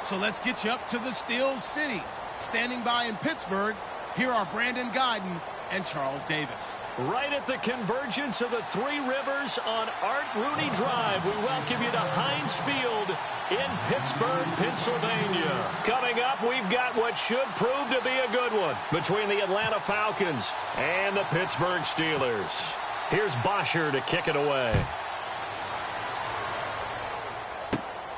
So let's get you up to the Steel City. Standing by in Pittsburgh, here are Brandon Gaudin and Charles Davis. Right at the convergence of the Three Rivers on Art Rooney Drive, we welcome you to Heinz Field in Pittsburgh, Pennsylvania. Coming up, we've got what should prove to be a good one between the Atlanta Falcons and the Pittsburgh Steelers. Here's Bosher to kick it away.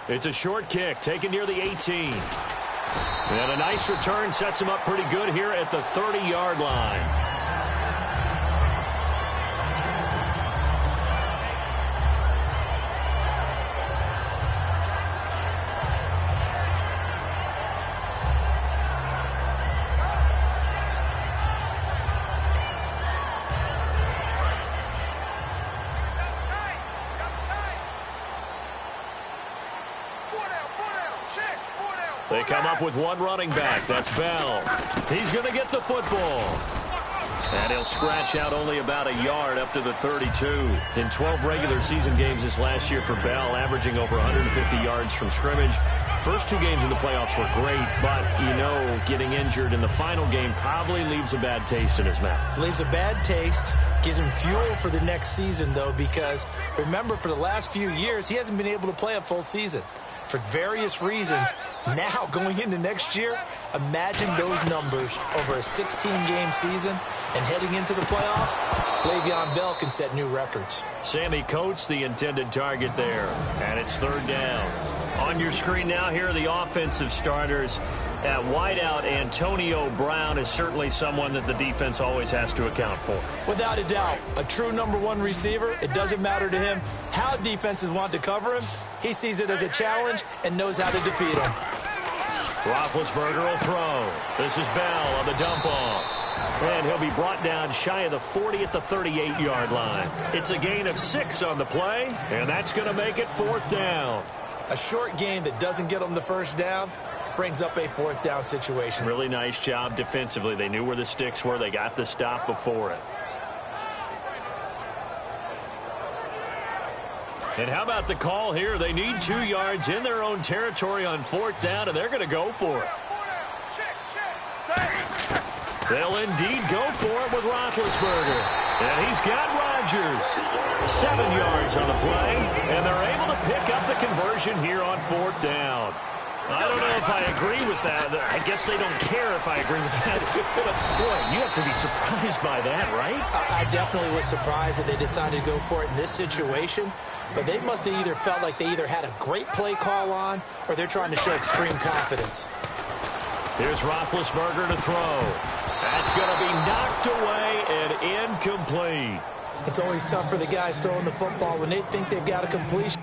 It's a short kick taken near the 18. And a nice return sets him up pretty good here at the 30-yard line. They come up with one running back. That's Bell. He's going to get the football. And he'll scratch out only about a yard up to the 32. In 12 regular season games this last year for Bell, averaging over 150 yards from scrimmage. First two games in the playoffs were great, but, you know, getting injured in the final game probably leaves a bad taste in his mouth. Leaves a bad taste. Gives him fuel for the next season, though, because, remember, for the last few years, he hasn't been able to play a full season. For various reasons. Now, going into next year, imagine those numbers over a 16-game season and heading into the playoffs. Le'Veon Bell can set new records. Sammy Coates, the intended target there, and it's third down. On your screen now, here are the offensive starters. At wideout, Antonio Brown is certainly someone that the defense always has to account for. Without a doubt, a true number one receiver. It doesn't matter to him how defenses want to cover him. He sees it as a challenge and knows how to defeat him. Roethlisberger will throw. This is Bell on the dump off. And he'll be brought down shy of the 40 at the 38-yard line. It's a gain of 6 on the play, and that's going to make it fourth down. A short gain that doesn't get him the first down brings up a fourth down situation. Really nice job defensively. They knew where the sticks were. They got the stop before it. And how about the call here? They need 2 yards in their own territory on fourth down, and they're going to go for it. They'll indeed go for it with Roethlisberger. And he's got Rodgers. 7 yards on the play, and they're able to pick up the conversion here on fourth down. I don't know if I agree with that. I guess they don't care if I agree with that. But, boy, you have to be surprised by that, right? I definitely was surprised that they decided to go for it in this situation. But they must have either felt like they either had a great play call on or they're trying to show extreme confidence. Here's Roethlisberger to throw. That's going to be knocked away and incomplete. It's always tough for the guys throwing the football when they think they've got a completion.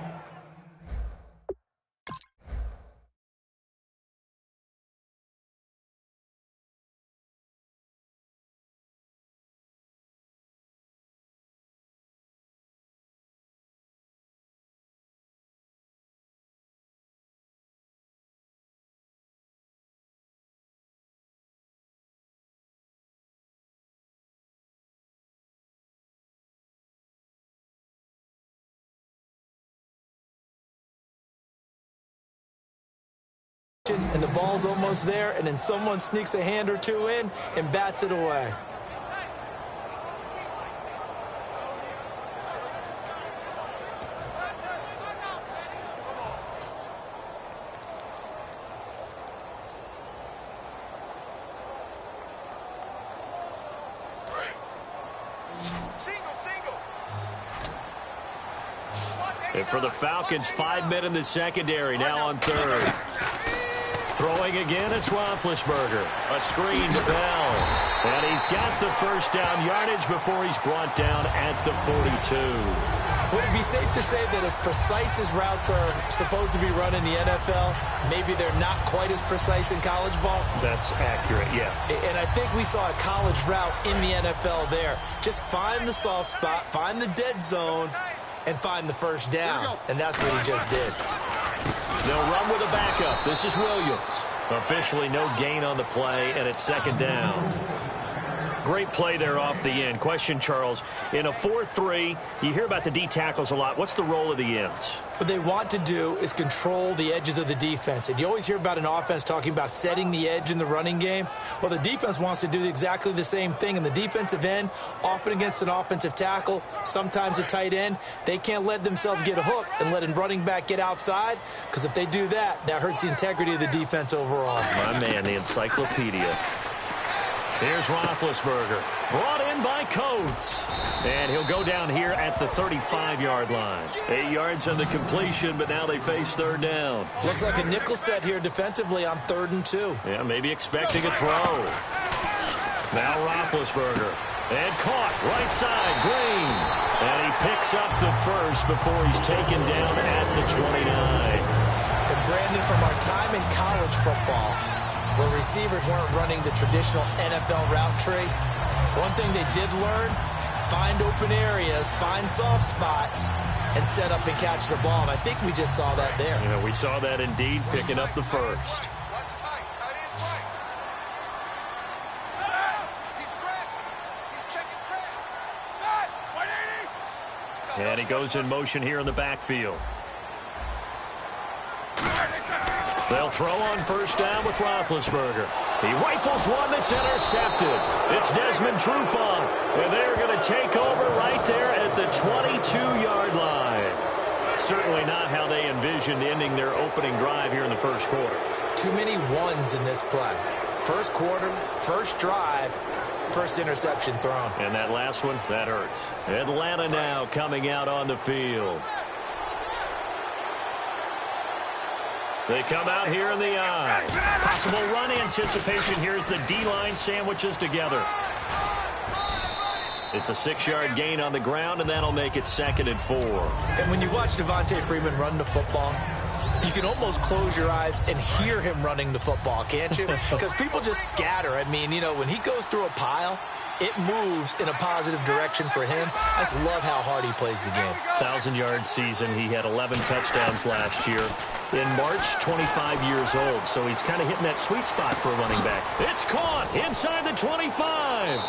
And the ball's almost there, and then someone sneaks a hand or two in and bats it away. And for the Falcons, 5 men in the secondary, now on third. Throwing again, it's Roethlisberger. A screen to Bell. And he's got the first down yardage before he's brought down at the 42. Would it be safe to say that as precise as routes are supposed to be run in the NFL, maybe they're not quite as precise in college ball? That's accurate, yeah. And I think we saw a college route in the NFL there. Just find the soft spot, find the dead zone, and find the first down. And that's what he just did. They'll run with a backup. This is Williams. Officially no gain on the play, and it's second down. Great play there off the end. Question, Charles, in a 4-3, you hear about the D tackles a lot. What's the role of the ends? What they want to do is control the edges of the defense. And you always hear about an offense talking about setting the edge in the running game. Well, the defense wants to do exactly the same thing. In the defensive end, often against an offensive tackle, sometimes a tight end, they can't let themselves get a hook and let a running back get outside, because if they do that, that hurts the integrity of the defense overall. My man, the encyclopedia. Here's Roethlisberger, brought in by Coates. And he'll go down here at the 35-yard line. 8 yards on the completion, but now they face third down. Looks like a nickel set here defensively on 3rd and 2. Yeah, maybe expecting a throw. Now Roethlisberger. And caught, right side, Green. And he picks up the first before he's taken down at the 29. And Brandon, from our time in college football, where receivers weren't running the traditional NFL route tree, one thing they did learn, find open areas, find soft spots, and set up and catch the ball. And I think we just saw that there. You know, we saw that indeed, picking up the first. And he goes in motion here in the backfield. They'll throw on first down with Roethlisberger. He rifles one that's intercepted. It's Desmond Trufant, and they're going to take over right there at the 22-yard line. Certainly not how they envisioned ending their opening drive here in the first quarter. Too many ones in this play. First quarter, first drive, first interception thrown. And that last one, that hurts. Atlanta now coming out on the field. They come out here in the eye. Possible run anticipation here as the D-line sandwiches together. It's a 6-yard gain on the ground, and that'll make it 2nd and 4. And when you watch Devontae Freeman run the football, you can almost close your eyes and hear him running the football, can't you? Because people just scatter. I mean, you know, when he goes through a pile, it moves in a positive direction for him. I just love how hard he plays the game. 1,000-yard season. He had 11 touchdowns last year. In March, 25 years old, so he's kind of hitting that sweet spot for a running back. It's caught inside the 25.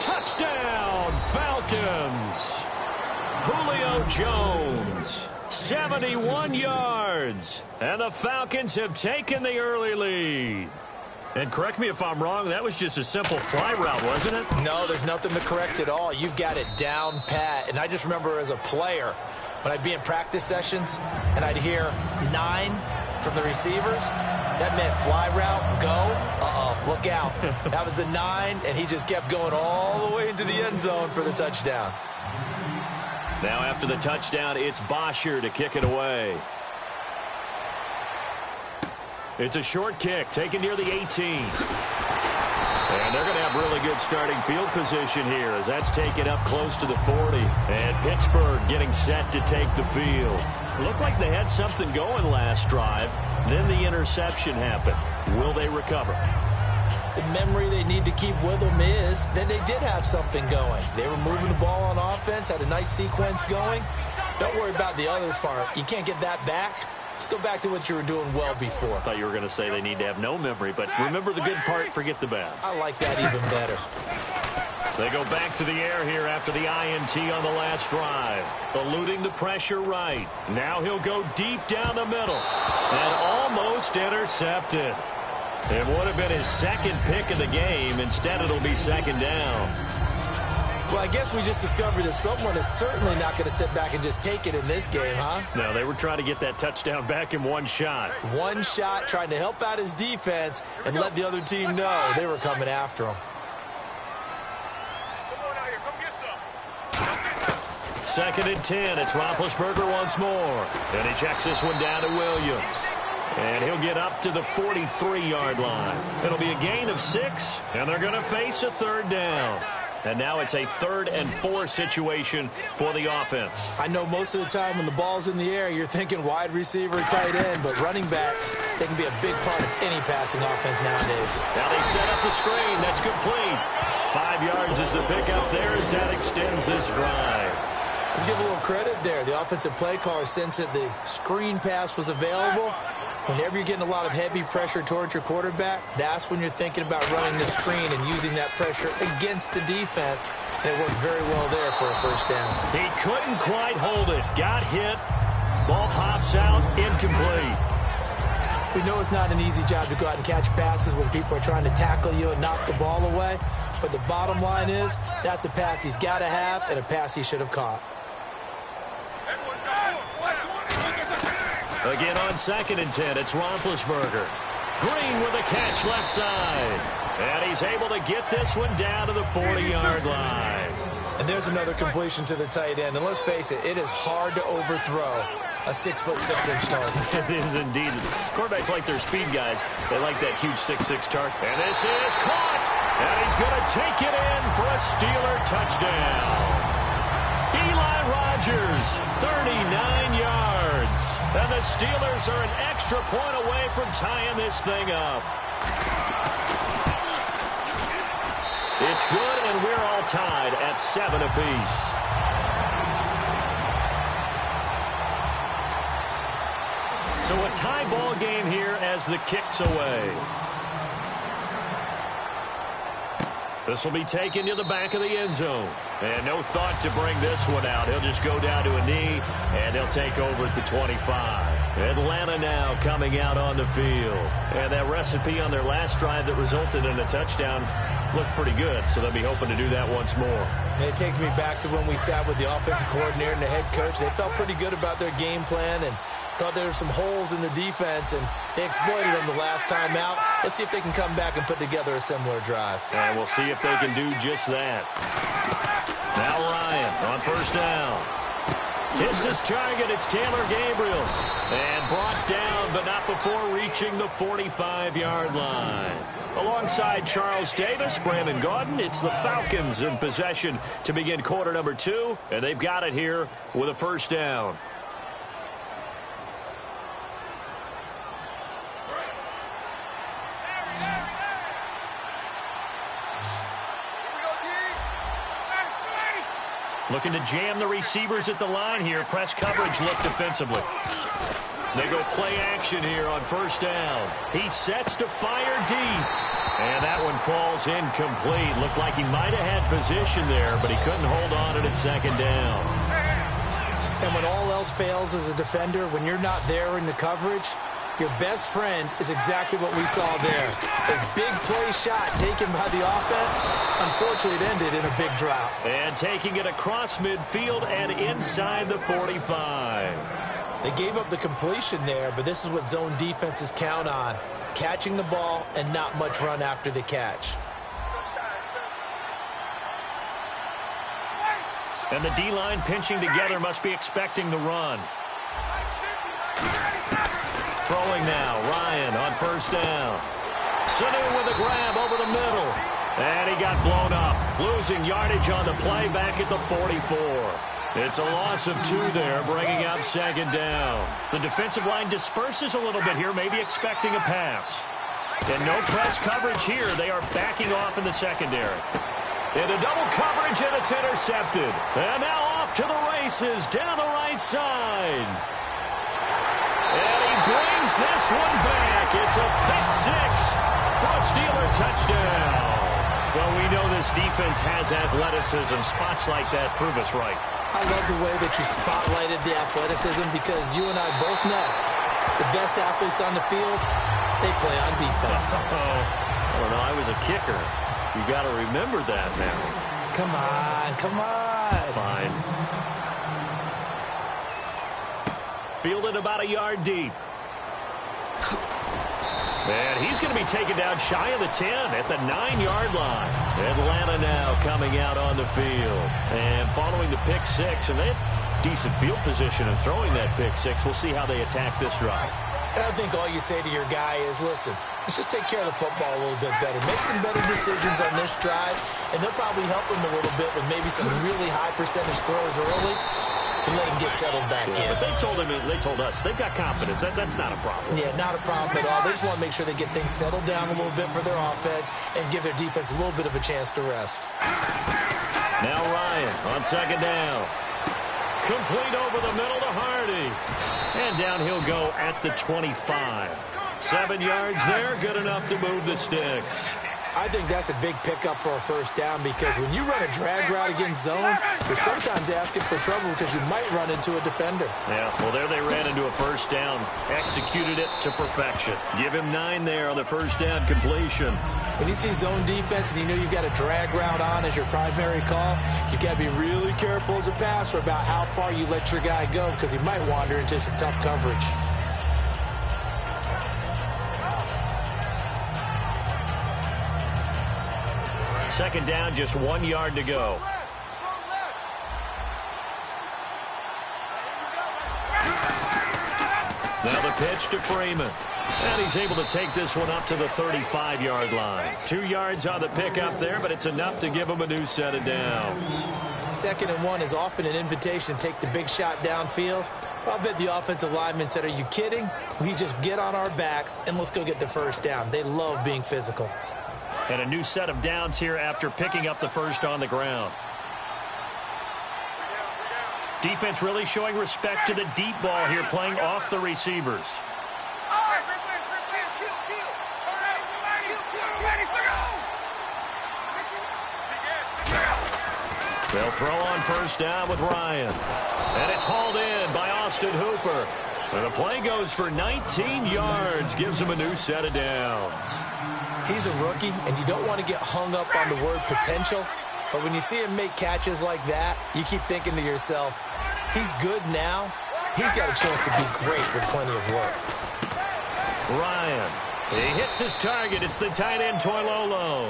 Touchdown, Falcons. Julio Jones, 71 yards. And the Falcons have taken the early lead. And correct me if I'm wrong, that was just a simple fly route, wasn't it? No, there's nothing to correct at all. You've got it down pat. And I just remember as a player, when I'd be in practice sessions and I'd hear 9 from the receivers, that meant fly route, go, look out. That was the 9, and he just kept going all the way into the end zone for the touchdown. Now after the touchdown, it's Bosher to kick it away. It's a short kick taken near the 18. And they're going to have really good starting field position here as that's taken up close to the 40. And Pittsburgh getting set to take the field. Looked like they had something going last drive. Then the interception happened. Will they recover? The memory they need to keep with them is that they did have something going. They were moving the ball on offense, had a nice sequence going. Don't worry about the other part. You can't get that back. Let's go back to what you were doing well before. I thought you were going to say they need to have no memory, but remember the good part, forget the bad. I like that even better. They go back to the air here after the INT on the last drive. Eluding the pressure right. Now he'll go deep down the middle. And almost intercepted. It would have been his 2nd pick of the game. Instead, it'll be 2nd down. Well, I guess we just discovered that someone is certainly not going to sit back and just take it in this game, huh? No, they were trying to get that touchdown back in one shot. One shot, trying to help out his defense and let the other team know they were coming after him. Second and 10. It's Roethlisberger once more. And he checks this one down to Williams. And he'll get up to the 43-yard line. It'll be a gain of 6, and they're going to face a 3rd down. And now it's a 3rd and 4 situation for the offense. I know most of the time when the ball's in the air, you're thinking wide receiver, tight end, but running backs, they can be a big part of any passing offense nowadays. Now they set up the screen. That's complete. 5 yards is the pickup there as that extends this drive. Let's give a little credit there. The offensive play caller sensed that the screen pass was available, Whenever you're getting a lot of heavy pressure towards your quarterback, that's when you're thinking about running the screen and using that pressure against the defense. And it worked very well there for a first down. He couldn't quite hold it. Got hit. Ball pops out. Incomplete. We know it's not an easy job to go out and catch passes when people are trying to tackle you and knock the ball away. But the bottom line is, that's a pass he's got to have and a pass he should have caught. Again on 2nd and 10, it's Roethlisberger. Green with a catch left side. And he's able to get this one down to the 40-yard line. And there's another completion to the tight end. And let's face it, it is hard to overthrow a 6'6" target. It is indeed. Quarterbacks like their speed guys. They like that huge 6'6" target. And this is caught. And he's going to take it in for a Steeler touchdown. Eli Rogers, 39 yards. And the Steelers are an extra point away from tying this thing up. It's good, and we're all tied at 7 apiece. So a tie ball game here as the kick's away. This will be taken to the back of the end zone. And no thought to bring this one out. He'll just go down to a knee, and he'll take over at the 25. Atlanta now coming out on the field. And that recipe on their last drive that resulted in a touchdown looked pretty good, so they'll be hoping to do that once more. And it takes me back to when we sat with the offensive coordinator and the head coach. They felt pretty good about their game plan and thought there were some holes in the defense, and they exploited them the last time out. Let's see if they can come back and put together a similar drive. And we'll see if they can do just that. Now Ryan on first down. Hits his target. It's Taylor Gabriel. And brought down, but not before reaching the 45-yard line. Alongside Charles Davis, Brandon Gaudin, it's the Falcons in possession to begin quarter number 2. And they've got it here with a first down. Looking to jam the receivers at the line here. Press coverage look defensively. They go play action here on first down. He sets to fire deep. And that one falls incomplete. Looked like he might have had position there, but he couldn't hold on it at second down. And when all else fails as a defender, when you're not there in the coverage, your best friend is exactly what we saw there. A big play shot taken by the offense. Unfortunately, it ended in a big drought. And taking it across midfield and inside the 45. They gave up the completion there, but this is what zone defenses count on. Catching the ball and not much run after the catch. And the D-line pinching together must be expecting the run. Throwing now, Ryan on first down. Sanu with a grab over the middle. And he got blown up. Losing yardage on the play back at the 44. It's a loss of 2 there, bringing up second down. The defensive line disperses a little bit here, maybe expecting a pass. And no press coverage here. They are backing off in the secondary. Into double coverage, and it's intercepted. And now off to the races down the right side. And he brings this one back. It's a pick 6 for a Steeler touchdown. Well, we know this defense has athleticism. Spots like that prove us right. I love the way that you spotlighted the athleticism because you and I both know the best athletes on the field, they play on defense. I don't know. I was a kicker. You got to remember that now. Come on, come on. Fine. Fielded about a yard deep. And he's going to be taken down shy of the 10 at the 9-yard line. Atlanta now coming out on the field. And following the pick 6, and they have decent field position in throwing that pick 6. We'll see how they attack this drive. And I think all you say to your guy is, listen, let's just take care of the football a little bit better. Make some better decisions on this drive, and they'll probably help him a little bit with maybe some really high percentage throws early to let him get settled back in. But they told us, they've got confidence. That's not a problem. Yeah, not a problem at all. They just want to make sure they get things settled down a little bit for their offense and give their defense a little bit of a chance to rest. Now Ryan on second down. Complete over the middle to Hardy. And down he'll go at the 25. 7 yards there, good enough to move the sticks. I think that's a big pickup for a first down because when you run a drag route against zone, you're sometimes asking for trouble because you might run into a defender. Yeah, well, there they ran into a first down. Executed it to perfection. Give him 9 there on the first down completion. When you see zone defense and you know you've got a drag route on as your primary call, you've got to be really careful as a passer about how far you let your guy go because he might wander into some tough coverage. Second down, just 1 yard to go. Now the pitch to Freeman. And he's able to take this one up to the 35-yard line. 2 yards on the pickup there, but it's enough to give him a new set of downs. 2nd and 1 is often an invitation to take the big shot downfield. I'll bet the offensive lineman said, are you kidding? We just get on our backs and let's go get the first down. They love being physical. And a new set of downs here after picking up the first on the ground. Defense really showing respect to the deep ball here, playing off the receivers. They'll throw on first down with Ryan. And it's hauled in by Austin Hooper. And the play goes for 19 yards, gives him a new set of downs. He's a rookie, and you don't want to get hung up on the word potential. But when you see him make catches like that, you keep thinking to yourself, he's good now. He's got a chance to be great with plenty of work. Ryan, he hits his target. It's the tight end, Toilolo.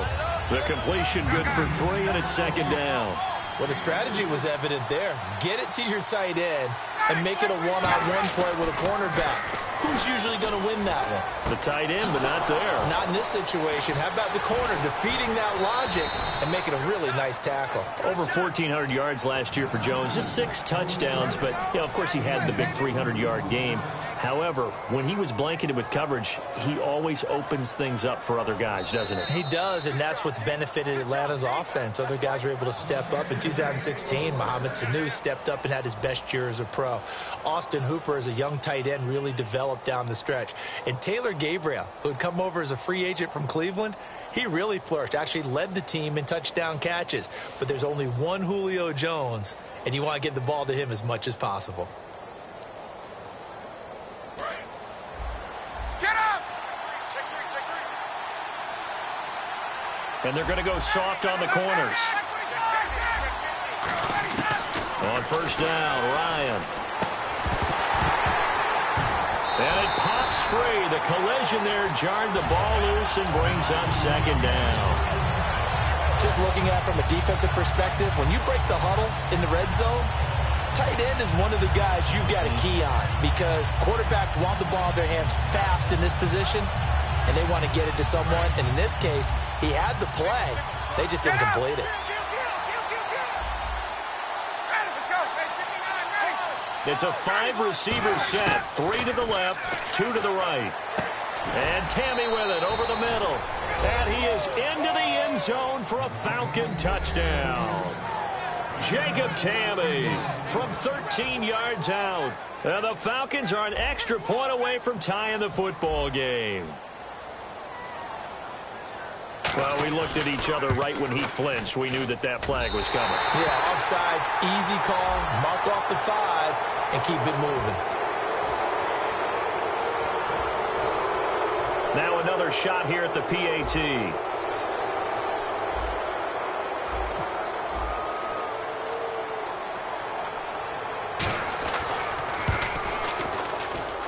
The completion good for 3, and it's second down. Well, the strategy was evident there. Get it to your tight end and make it a one-on-one play with a cornerback. Who's usually going to win that one? The tight end, but not there. Not in this situation. How about the corner defeating that logic and making a really nice tackle? Over 1,400 yards last year for Jones. Just 6 touchdowns, but, you know, of course, he had the big 300-yard game. However, when he was blanketed with coverage, he always opens things up for other guys, doesn't he? He does, and that's what's benefited Atlanta's offense. Other guys were able to step up. In 2016, Mohamed Sanu stepped up and had his best year as a pro. Austin Hooper, as a young tight end, really developed down the stretch. And Taylor Gabriel, who had come over as a free agent from Cleveland, he really flourished, actually led the team in touchdown catches. But there's only one Julio Jones, and you want to get the ball to him as much as possible. And they're going to go soft on the corners. On first down, Ryan. And it pops free. The collision there jarred the ball loose and brings up second down. Just looking at it from a defensive perspective, when you break the huddle in the red zone, tight end is one of the guys you've got to key on because quarterbacks want the ball in their hands fast in this position, and they want to get it to someone. And in this case, he had the play. They just didn't complete it. It's a 5-receiver set. 3 to the left, 2 to the right. And Tammy with it over the middle. And he is into the end zone for a Falcon touchdown. Jacob Tammy from 13 yards out. And the Falcons are an extra point away from tying the football game. Well, we looked at each other right when he flinched. We knew that that flag was coming. Yeah, offsides, easy call, mark off the 5, and keep it moving. Now another shot here at the PAT.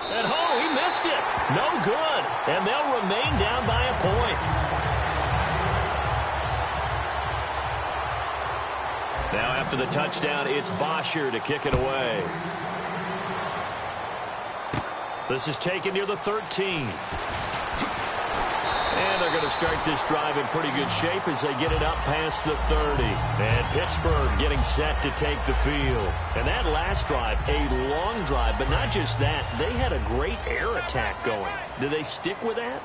And he missed it. No good. And they'll remain down by a point. Now after the touchdown, it's Bosher to kick it away. This is taken near the 13. And they're going to start this drive in pretty good shape as they get it up past the 30. And Pittsburgh getting set to take the field. And that last drive, a long drive, but not just that. They had a great air attack going. Do they stick with that?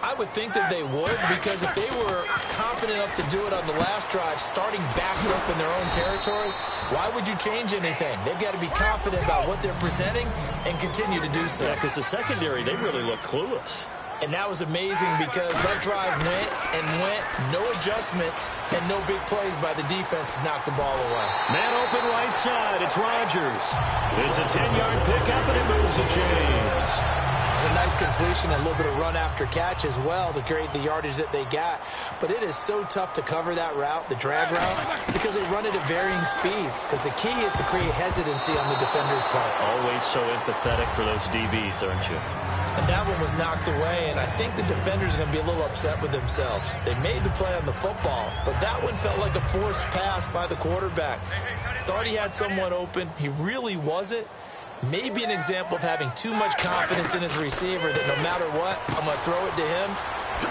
I would think that they would, because if they were confident enough to do it on the last drive, starting backed up in their own territory, why would you change anything? They've got to be confident about what they're presenting and continue to do so. Yeah, because the secondary, they really look clueless. And that was amazing because that drive went and went, no adjustments, and no big plays by the defense to knock the ball away. Man open right side, it's Rodgers. It's a 10-yard pickup, and it moves the chains. It's a nice completion and a little bit of run after catch as well to create the yardage that they got. But it is so tough to cover that route, the drag route, because they run it at varying speeds. Because the key is to create hesitancy on the defender's part. Always so empathetic for those DBs, aren't you? And that one was knocked away, and I think the defenders are going to be a little upset with themselves. They made the play on the football, but that one felt like a forced pass by the quarterback. Thought he had someone open. He really wasn't. Maybe an example of having too much confidence in his receiver that no matter what, I'm going to throw it to him.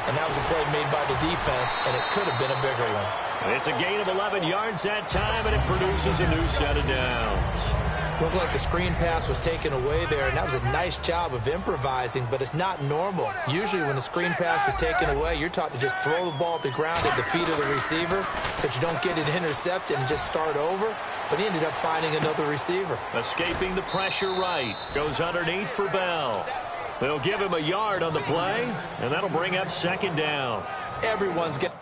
And that was a play made by the defense, and it could have been a bigger one. It's a gain of 11 yards that time, and it produces a new set of downs. Looked like the screen pass was taken away there, and that was a nice job of improvising, but it's not normal. Usually when the screen pass is taken away, you're taught to just throw the ball at the ground at the feet of the receiver so that you don't get it intercepted and just start over, but he ended up finding another receiver. Escaping the pressure right. Goes underneath for Bell. They'll give him a yard on the play, and that'll bring up second down. Everyone's getting...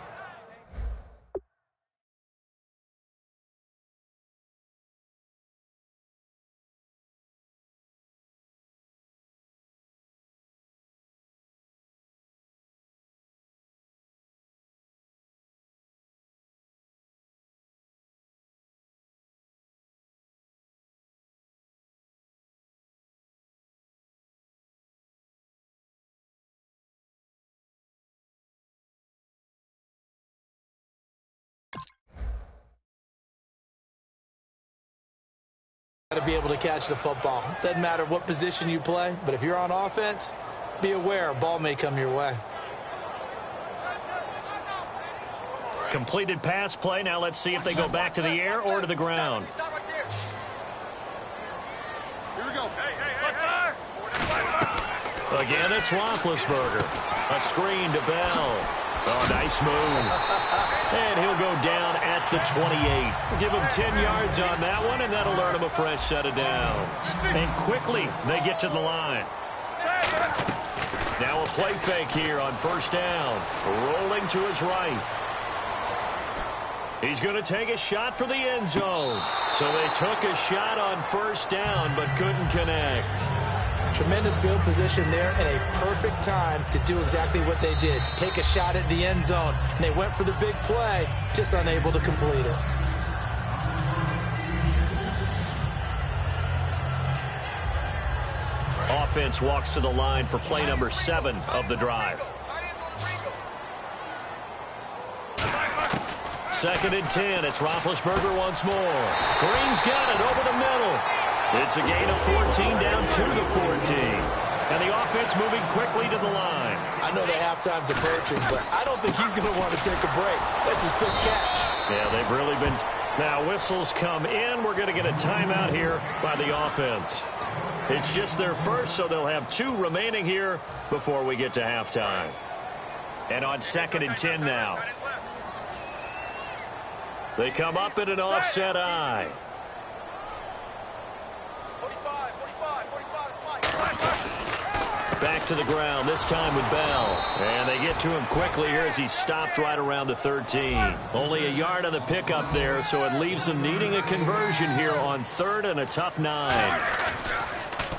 to be able to catch the football. Doesn't matter what position you play, but if you're on offense, be aware a ball may come your way. Completed pass play. Now let's see if they go back to the air or to the ground. Here we go. Again, it's Roethlisberger. A screen to Bell. Oh, nice move. And he'll go down at the 28. Give him 10 yards on that one, and that'll earn him a fresh set of downs. And quickly, they get to the line. Now a play fake here on first down. Rolling to his right. He's going to take a shot for the end zone. So they took a shot on first down, but couldn't connect. Tremendous field position there and a perfect time to do exactly what they did. Take a shot at the end zone. And they went for the big play, just unable to complete it. Offense walks to the line for play number 7 of the drive. 2nd and 10. It's Roethlisberger once more. Green's got it over the middle. It's a gain of 14 down to the 14. And the offense moving quickly to the line. I know that halftime's approaching, but I don't think he's going to want to take a break. That's his quick catch. Yeah, they've really been... Now whistles come in. We're going to get a timeout here by the offense. It's just their first, so they'll have 2 remaining here before we get to halftime. And on 2nd and 10 now. They come up in an offset eye. Back to the ground, this time with Bell. And they get to him quickly here as he stopped right around the 13. Only a yard on the pickup there, so it leaves him needing a conversion here on 3rd and a tough 9.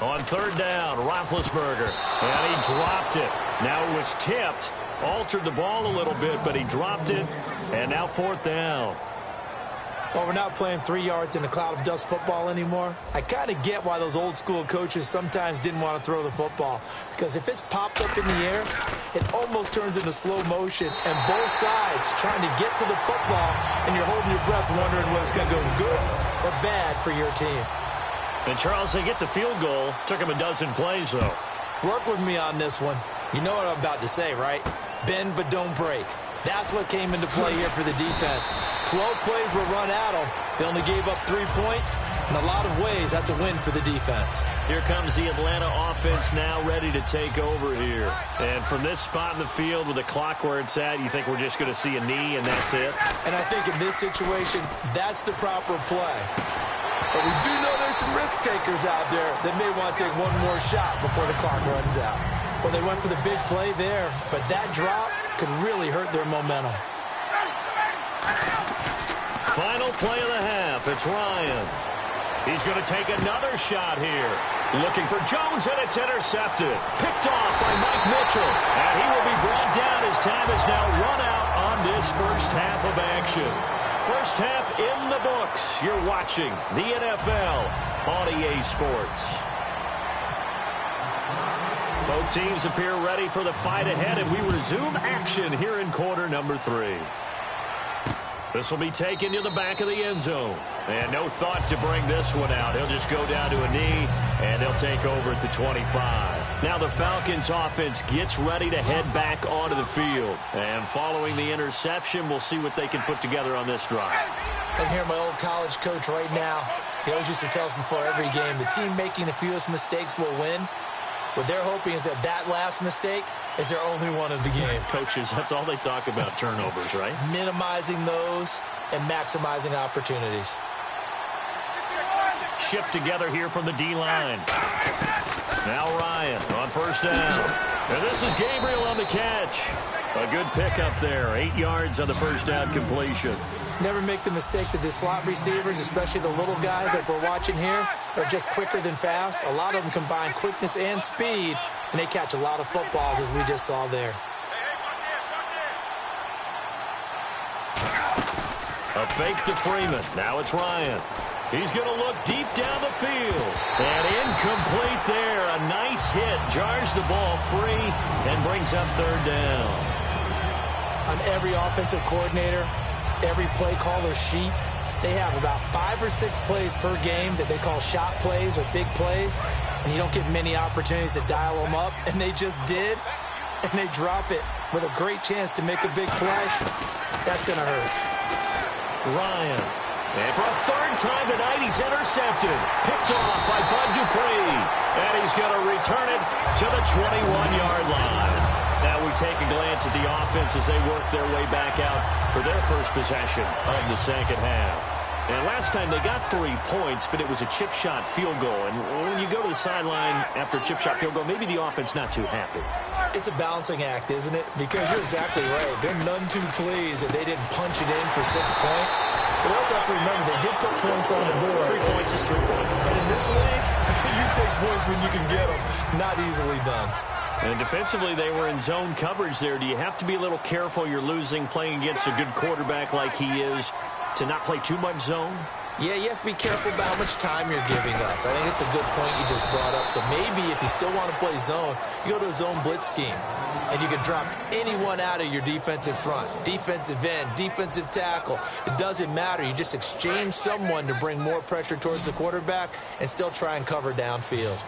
On 3rd down, Roethlisberger. And he dropped it. Now it was tipped. Altered the ball a little bit, but he dropped it. And now 4th down. Well, we're not playing 3 yards in a cloud of dust football anymore. I kind of get why those old school coaches sometimes didn't want to throw the football. Because if it's popped up in the air, it almost turns into slow motion. And both sides trying to get to the football, and you're holding your breath wondering whether it's going to go good or bad for your team. And, Charles, they get the field goal. Took him a dozen plays, though. Work with me on this one. You know what I'm about to say, right? Bend but don't break. That's what came into play here for the defense. 12 plays were run at them. They only gave up 3 points. In a lot of ways, that's a win for the defense. Here comes the Atlanta offense now ready to take over here. And from this spot in the field with the clock where it's at, you think we're just going to see a knee and that's it? And I think in this situation, that's the proper play. But we do know there's some risk takers out there that may want to take one more shot before the clock runs out. Well, they went for the big play there, but that drop could really hurt their momentum. Final play of the half. It's Ryan. He's going to take another shot here. Looking for Jones, and it's intercepted. Picked off by Mike Mitchell. And he will be brought down as time is now run out on this first half of action. First half in the books. You're watching the NFL on EA Sports. Both teams appear ready for the fight ahead, and we resume action here in quarter number 3. This will be taken to the back of the end zone. And no thought to bring this one out. He'll just go down to a knee, and they'll take over at the 25. Now the Falcons offense gets ready to head back onto the field. And following the interception, we'll see what they can put together on this drive. I can hear my old college coach right now. He always used to tell us before every game, the team making the fewest mistakes will win. What they're hoping is that last mistake is their only one of the game. Coaches, that's all they talk about, turnovers, right? Minimizing those and maximizing opportunities. Shift together here from the D-line. Now Ryan on first down. And this is Gabriel on the catch. A good pickup there. 8 yards on the first down completion. Never make the mistake that the slot receivers, especially the little guys like we're watching here, are just quicker than fast. A lot of them combine quickness and speed, and they catch a lot of footballs, as we just saw there. A fake to Freeman. Now it's Ryan. He's going to look deep down the field. And incomplete there. A nice hit. Jars the ball free and brings up third down. On every offensive coordinator, every play caller sheet, they have about 5 or 6 plays per game that they call shot plays or big plays, and you don't get many opportunities to dial them up, and they just did, and they drop it with a great chance to make a big play. That's going to hurt. Ryan, and for a third time tonight, he's intercepted. Picked off by Bud Dupree, and he's going to return it to the 21-yard line. Now we take a glance at the offense as they work their way back out for their first possession of the second half. And last time they got 3 points, but it was a chip shot field goal. And when you go to the sideline after a chip shot field goal, maybe the offense not too happy. It's a balancing act, isn't it? Because you're exactly right. They're none too pleased that they didn't punch it in for 6 points. But we also have to remember they did put points on the board. 3 points is 3 points. And in this league, you take points when you can get them. Not easily done. And defensively, they were in zone coverage there. Do you have to be a little careful? You're losing, playing against a good quarterback like he is, to not play too much zone? Yeah, you have to be careful about how much time you're giving up. I think it's a good point you just brought up. So maybe if you still want to play zone, you go to a zone blitz scheme. And you can drop anyone out of your defensive front. Defensive end, defensive tackle. It doesn't matter. You just exchange someone to bring more pressure towards the quarterback and still try and cover downfield.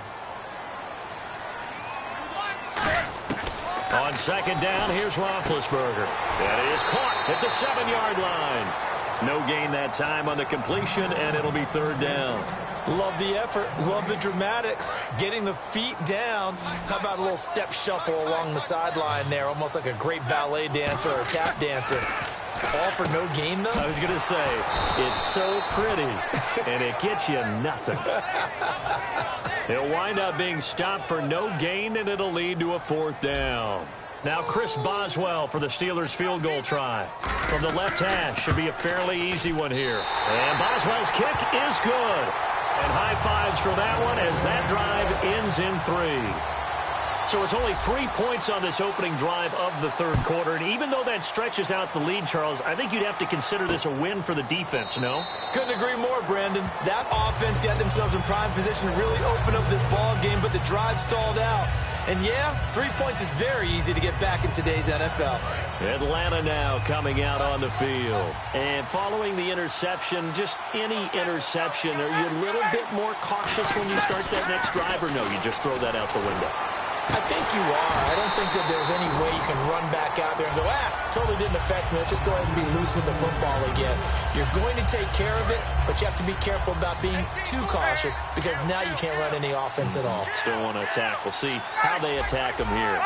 On second down, here's Roethlisberger. That is caught at the 7-yard line. No gain that time on the completion, and it'll be third down. Love the effort. Love the dramatics. Getting the feet down. How about a little step shuffle along the sideline there, almost like a great ballet dancer or tap dancer. All for no gain, though? I was going to say, it's so pretty, and it gets you nothing. He'll wind up being stopped for no gain, and it'll lead to a fourth down. Now Chris Boswell for the Steelers field goal try. From the left hash, should be a fairly easy one here. And Boswell's kick is good. And high fives for that one as that drive ends in 3. So it's only 3 points on this opening drive of the third quarter. And even though that stretches out the lead, Charles, I think you'd have to consider this a win for the defense, no? Couldn't agree more, Brandon. That offense got themselves in prime position to really open up this ball game, but the drive stalled out. And yeah, 3 points is very easy to get back in today's NFL. Atlanta now coming out on the field. And following the interception, just any interception, are you a little bit more cautious when you start that next drive, or no, you just throw that out the window? I think you are. I don't think that there's any way you can run back out there and go, totally didn't affect me. Let's just go ahead and be loose with the football again. You're going to take care of it, but you have to be careful about being too cautious because now you can't run any offense at all. Still want to attack. We'll see how they attack him here.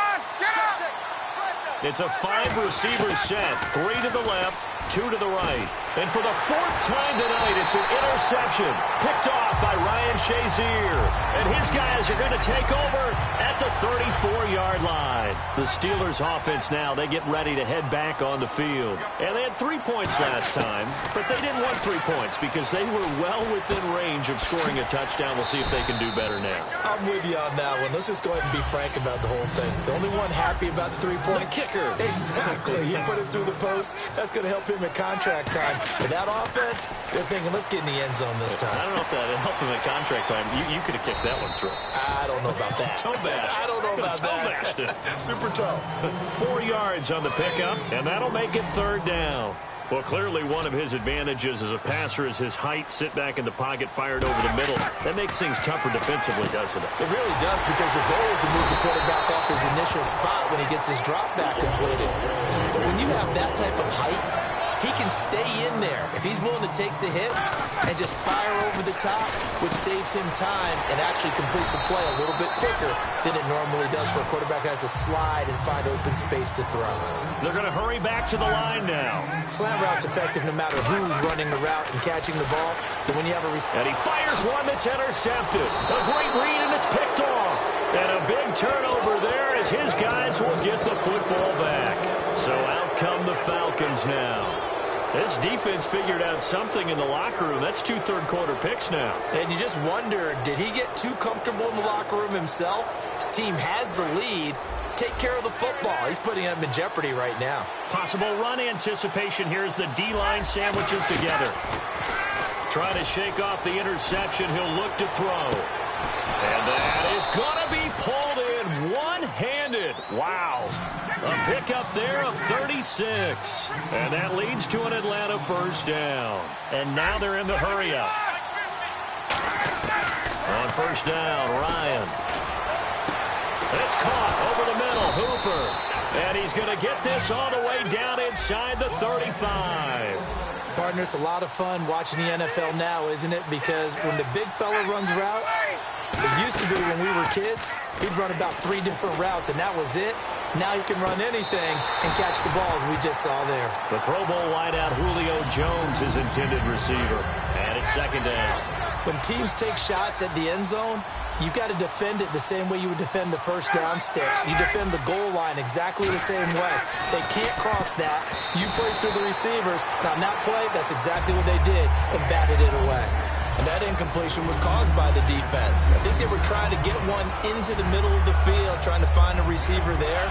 It's a 5-receiver set. 3 to the left, 2 to the right. And for the 4th time tonight, it's an interception. Picked off by Ryan Shazier. And his guys are going to take over at the 34-yard line. The Steelers offense now, they get ready to head back on the field. And they had 3 points last time, but they didn't want 3 points because they were well within range of scoring a touchdown. We'll see if they can do better now. I'm with you on that one. Let's just go ahead and be frank about the whole thing. The only one happy about the 3-point. The kicker. Exactly. He put it through the post. That's going to help him in contract time. But that offense, they're thinking, let's get in the end zone this time. I don't know if that helped him in contract time. You could have kicked that one through. I don't know about that. Toe bash. I don't know about toe that. Bashed it. Super toe. 4 yards on the pickup, and that'll make it 3rd down. Well, clearly one of his advantages as a passer is his height. Sit back in the pocket, fired over the middle. That makes things tougher defensively, doesn't it? It really does, because your goal is to move the quarterback off his initial spot when he gets his drop back completed. But when you have that type of height, he can stay in there if he's willing to take the hits and just fire over the top, which saves him time and actually completes a play a little bit quicker than it normally does for a quarterback who has to slide and find open space to throw. They're going to hurry back to the line now. Slant route's effective no matter who's running the route and catching the ball, but when you have a... And he fires one that's intercepted. A great read, and it's picked off. And a big turnover there as his guys will get the football back. So out come the Falcons now. This defense figured out something in the locker room. That's 2 third-quarter picks now. And you just wonder, did he get too comfortable in the locker room himself? His team has the lead. Take care of the football. He's putting them in jeopardy right now. Possible run anticipation here as the D-line sandwiches together. Trying to shake off the interception. He'll look to throw. And that is going to be pulled in one-handed. Wow. A pickup there of 36. And that leads to an Atlanta 1st down. And now they're in the hurry-up. On 1st down, Ryan. It's caught over the middle. Hooper. And he's going to get this all the way down inside the 35. Partner, it's a lot of fun watching the NFL now, isn't it? Because when the big fella runs routes, it used to be when we were kids, he'd run about 3 different routes, and that was it. Now he can run anything and catch the balls we just saw there. The Pro Bowl wideout Julio Jones, his intended receiver. And it's 2nd down. When teams take shots at the end zone, you've got to defend it the same way you would defend the 1st down sticks. You defend the goal line exactly the same way. They can't cross that. You play through the receivers. Now, on that play, that's exactly what they did and batted it away. And that incompletion was caused by the defense. I think they were trying to get one into the middle of the field, trying to find a receiver there.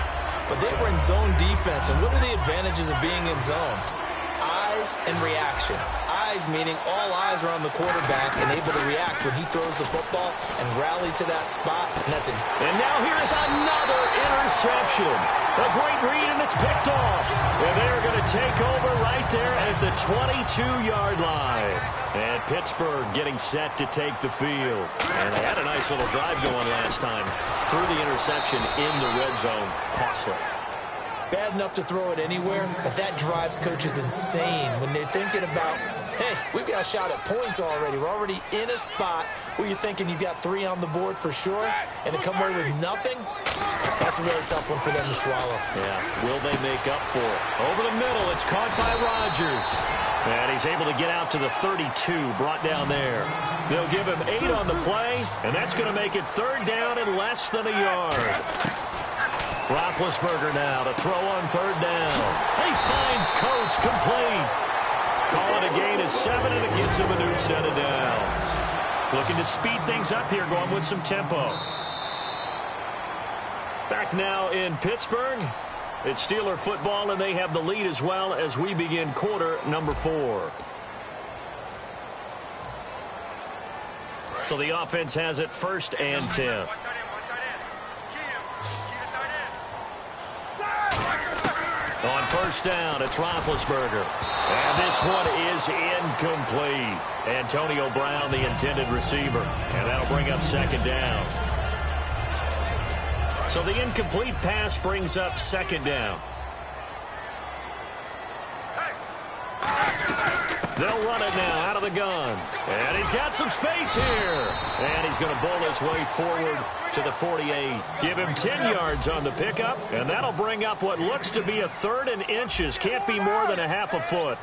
But they were in zone defense. And what are the advantages of being in zone? Eyes and reaction. Eyes meaning all eyes are on the quarterback and able to react when he throws the football and rally to that spot. And now here's another interception. A great read, and it's picked off. And they're going to take over right there at the 22-yard line. And Pittsburgh getting set to take the field. And they had a nice little drive going last time. Threw the interception in the red zone. Costly. Bad enough to throw it anywhere, but that drives coaches insane when they're thinking about, hey, we've got a shot at points already. We're already in a spot where you're thinking you've got 3 on the board for sure, and to come away with nothing, that's a really tough one for them to swallow. Yeah, will they make up for it? Over the middle, it's caught by Rodgers. And he's able to get out to the 32, brought down there. They'll give him 8 on the play, and that's going to make it 3rd down and less than a yard. Roethlisberger now to throw on 3rd down. He finds Coates complete. Calling a gain of 7, and it gives him a new set of downs. Looking to speed things up here, going with some tempo. Back now in Pittsburgh. It's Steeler football, and they have the lead as well as we begin quarter number 4. So the offense has it 1st and 10. On 1st down, it's Roethlisberger. And this one is incomplete. Antonio Brown, the intended receiver. And that'll bring up 2nd down. So the incomplete pass brings up second down. They'll run it now out of the gun. And he's got some space here. And he's going to bull his way forward to the 48. Give him 10 yards on the pickup, and that'll bring up what looks to be a 3rd and inches. Can't be more than a half a foot.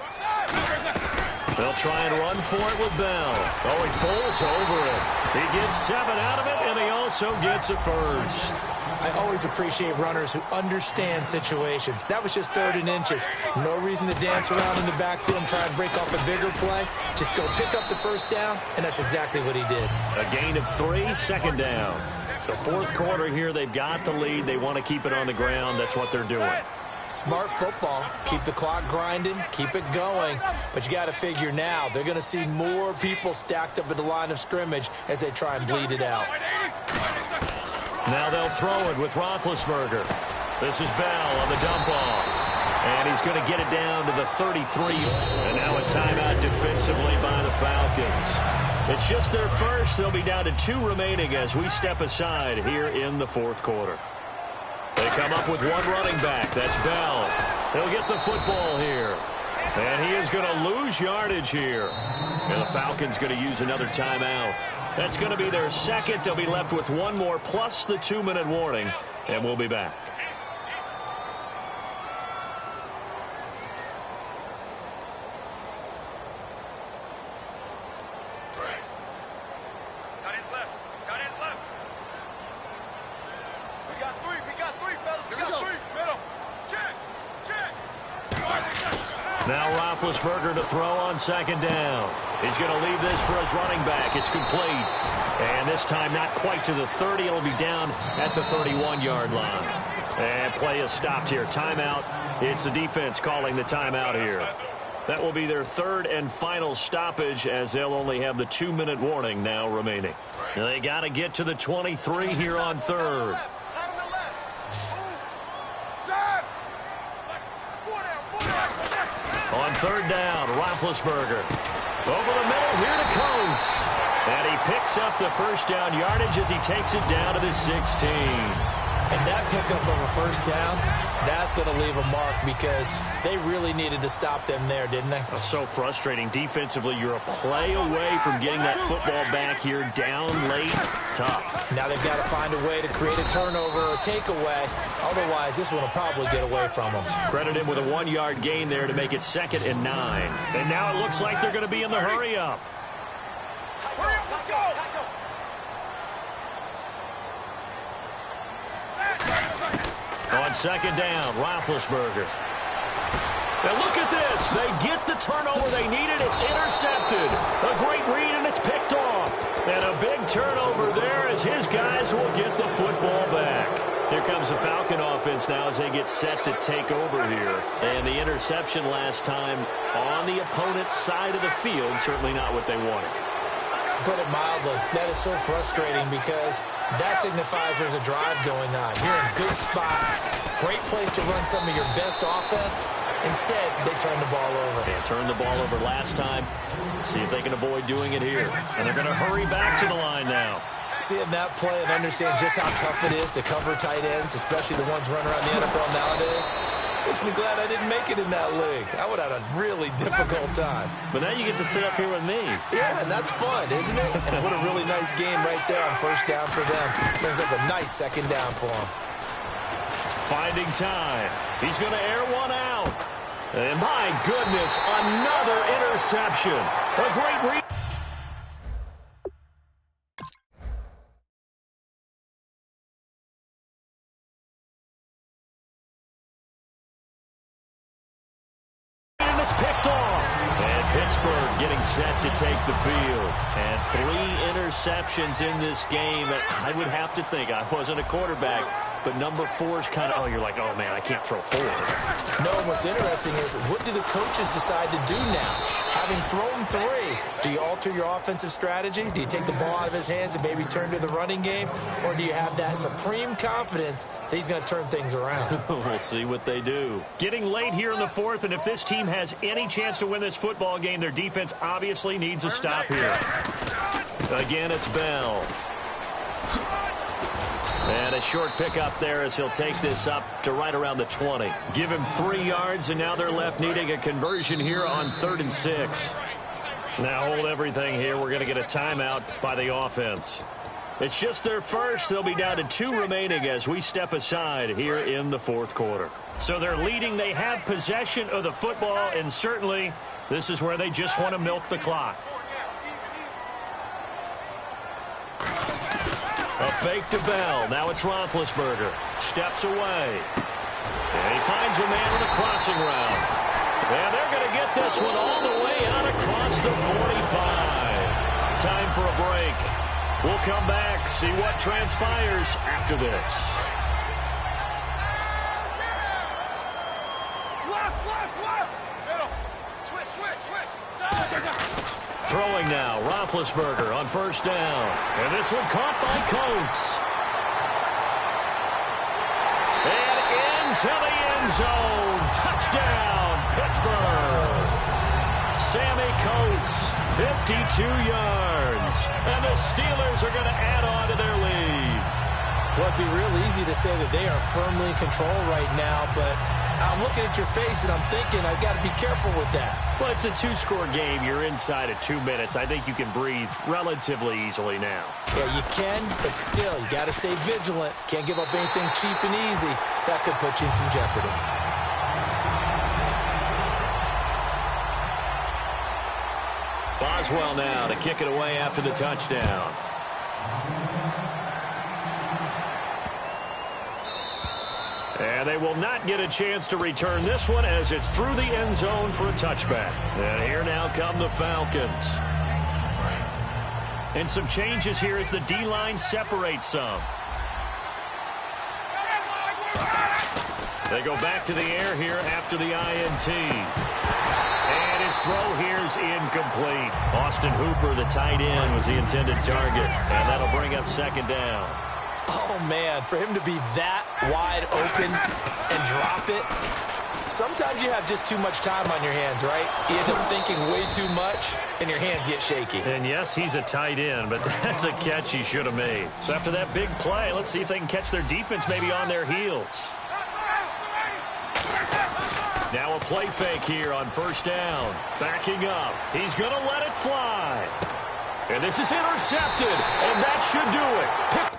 They'll try and run for it with Bell. Oh, he pulls over it. He gets 7 out of it, and he also gets a first. I always appreciate runners who understand situations. That was just 3rd and inches. No reason to dance around in the backfield and try and break off a bigger play. Just go pick up the first down, and that's exactly what he did. A gain of 3, second down. The 4th quarter here, they've got the lead. They want to keep it on the ground. That's what they're doing. Smart football. Keep the clock grinding. Keep it going. But you got to figure now, they're going to see more people stacked up at the line of scrimmage as they try and bleed it out. Now they'll throw it with Roethlisberger. This is Bell on the dump off. And he's going to get it down to the 33. And now a timeout defensively by the Falcons. It's just their first. They'll be down to 2 remaining as we step aside here in the 4th quarter. They come up with 1 running back. That's Bell. He'll get the football here. And he is going to lose yardage here. And the Falcons going to use another timeout. That's going to be their second. They'll be left with 1 more plus the 2-minute warning. And we'll be back. Now Roethlisberger to throw on second down. He's going to leave this for his running back. It's complete. And this time not quite to the 30. It'll be down at the 31-yard line. And play is stopped here. Timeout. It's the defense calling the timeout here. That will be their 3rd and final stoppage as they'll only have the 2-minute warning now remaining. They got to get to the 23 here on 3rd. On 3rd down, Roethlisberger. Over the middle here to Coates. And he picks up the first down yardage as he takes it down to the 16. And that pickup of a first down, that's going to leave a mark because they really needed to stop them there, didn't they? That's so frustrating. Defensively, you're a play away from getting that football back here down late. Tough. Now they've got to find a way to create a turnover or takeaway. Otherwise, this one will probably get away from them. Credit him with a 1-yard gain there to make it 2nd and 9. And now it looks like they're going to be in the hurry up. Let's go. On second down, Roethlisberger. Now look at this. They get the turnover they needed. It's intercepted. A great read, and it's picked off. And a big turnover there as his guys will get the football back. Here comes the Falcon offense now as they get set to take over here. And the interception last time on the opponent's side of the field, certainly not what they wanted. Put it mildly, that is so frustrating because that signifies there's a drive going on. You're in a good spot, great place to run some of your best offense. Instead, they turn the ball over. They turned the ball over last time. See if they can avoid doing it here. And they're going to hurry back to the line now. Seeing that play and understand just how tough it is to cover tight ends, especially the ones running around the NFL nowadays, makes me glad I didn't make it in that league. I would have had a really difficult time. But now you get to sit up here with me. Yeah, and that's fun, isn't it? And what a really nice game right there on first down for them. Brings up a nice second down for them. Finding time. He's going to air one out. And my goodness, another interception. A great read. Pittsburgh getting set to take the field. And 3 interceptions in this game. I would have to think, I wasn't a quarterback, but number 4 is kind of, oh, you're like, oh, man, I can't throw 4. No, what's interesting is what do the coaches decide to do now? Having thrown 3, do you alter your offensive strategy? Do you take the ball out of his hands and maybe turn to the running game? Or do you have that supreme confidence that he's going to turn things around? We'll see what they do. Getting late here in the 4th, and if this team has any chance to win this football game, their defense obviously needs a stop here. Again, it's Bell. And a short pickup there as he'll take this up to right around the 20. Give him 3 yards, and now they're left needing a conversion here on 3rd and 6. Now hold everything here. We're going to get a timeout by the offense. It's just their first. They'll be down to 2 remaining as we step aside here in the 4th quarter. So they're leading. They have possession of the football, and certainly this is where they just want to milk the clock. A fake to Bell. Now it's Roethlisberger. Steps away. And he finds a man with a crossing route. And they're going to get this one all the way out across the 45. Time for a break. We'll come back, see what transpires after this. Throwing now, Roethlisberger on 1st down. And this one caught by Coates. And into the end zone. Touchdown, Pittsburgh. Sammy Coates, 52 yards. And the Steelers are going to add on to their lead. Well, it'd be real easy to say that they are firmly in control right now, but I'm looking at your face and I'm thinking I've got to be careful with that. Well, it's a 2-score game. You're inside of 2 minutes. I think you can breathe relatively easily now. Yeah, you can, but still, you got to stay vigilant. Can't give up anything cheap and easy. That could put you in some jeopardy. Boswell now to kick it away after the touchdown. And they will not get a chance to return this one as it's through the end zone for a touchback. And here now come the Falcons. And some changes here as the D-line separates some. They go back to the air here after the INT. And his throw here is incomplete. Austin Hooper, the tight end, was the intended target. And that'll bring up 2nd down. Oh, man, for him to be that wide open and drop it. Sometimes you have just too much time on your hands, right? You end up thinking way too much, and your hands get shaky. And, yes, he's a tight end, but that's a catch he should have made. So after that big play, let's see if they can catch their defense maybe on their heels. Now a play fake here on 1st down. Backing up. He's going to let it fly. And this is intercepted, and that should do it.